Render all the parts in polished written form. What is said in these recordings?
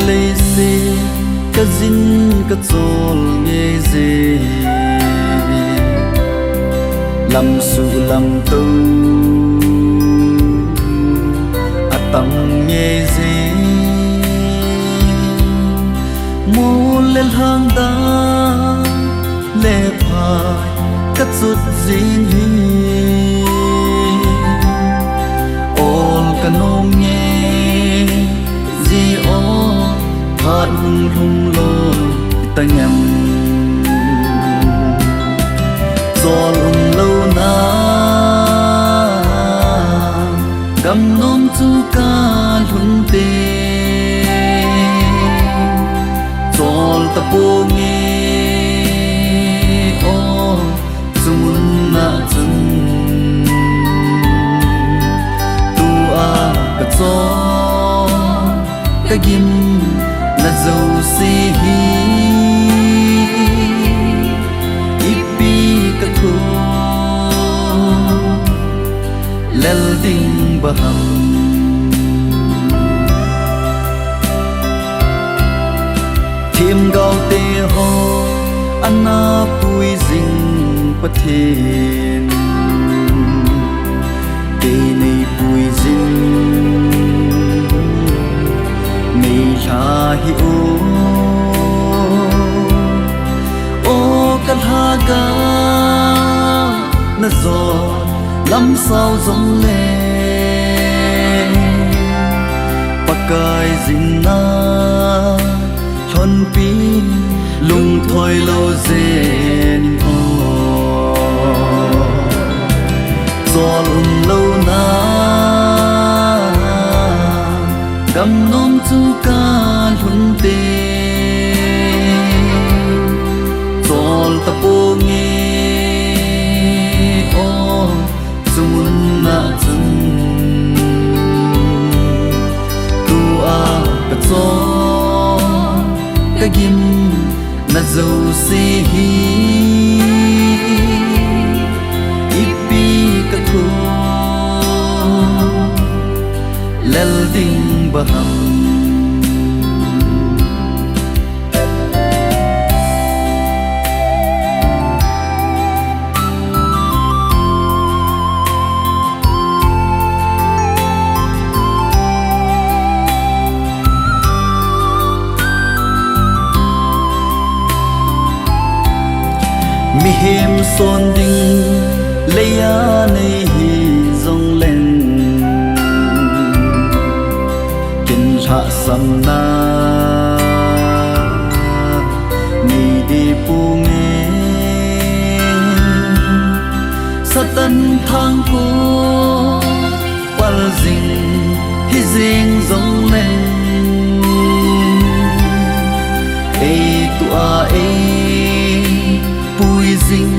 lấy gì cái dính cái trôi nghe gì làm sự làm tu tâm nghe gì mua lên hang đá lệ phai cắt rút dính hi ôn cả nôm nghe gì ó hát hung lô ta nhầm gió lùn lâu na cầm nôm chu ca lùn tê gió ta bô nghe ô dung na chân tu a cả gió cái gim là dấu si hi ipi cả thu lel ding baham thêm gạo tê ho anna pui ding pathin tê nei pui ding nei la hi o kan ha ga na zo lâm sao giống lệ pakai zina thon pi lung thôi lâu zen o gió lâu na cầm nôm chu ca lun tê gió ta bô nghe o dung na chân tu a cả gió cái gim na dấu si hi ipi cả thu lel ding baham mi hem son ding leya nei hi zong len kin tha sam na ni di pu nge satan thang ko wal jing hi jing zong len ei tu a ei pui ding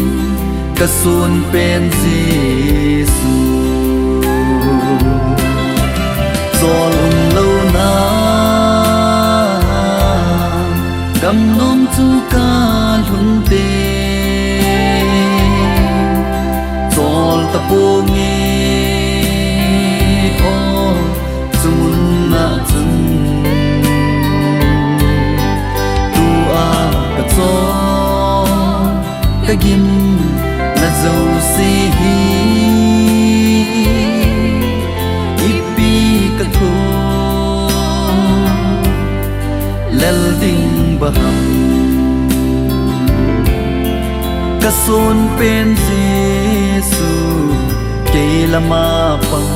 ka sun pen Giêsu gió lâu na cầm nôm chu ca lun tê gió ta bô nghe ô dung na chân tu a cả gió cái gim là dấu si hi ipi cả thu lel ding baham ka son pen Giêsu ke lama pang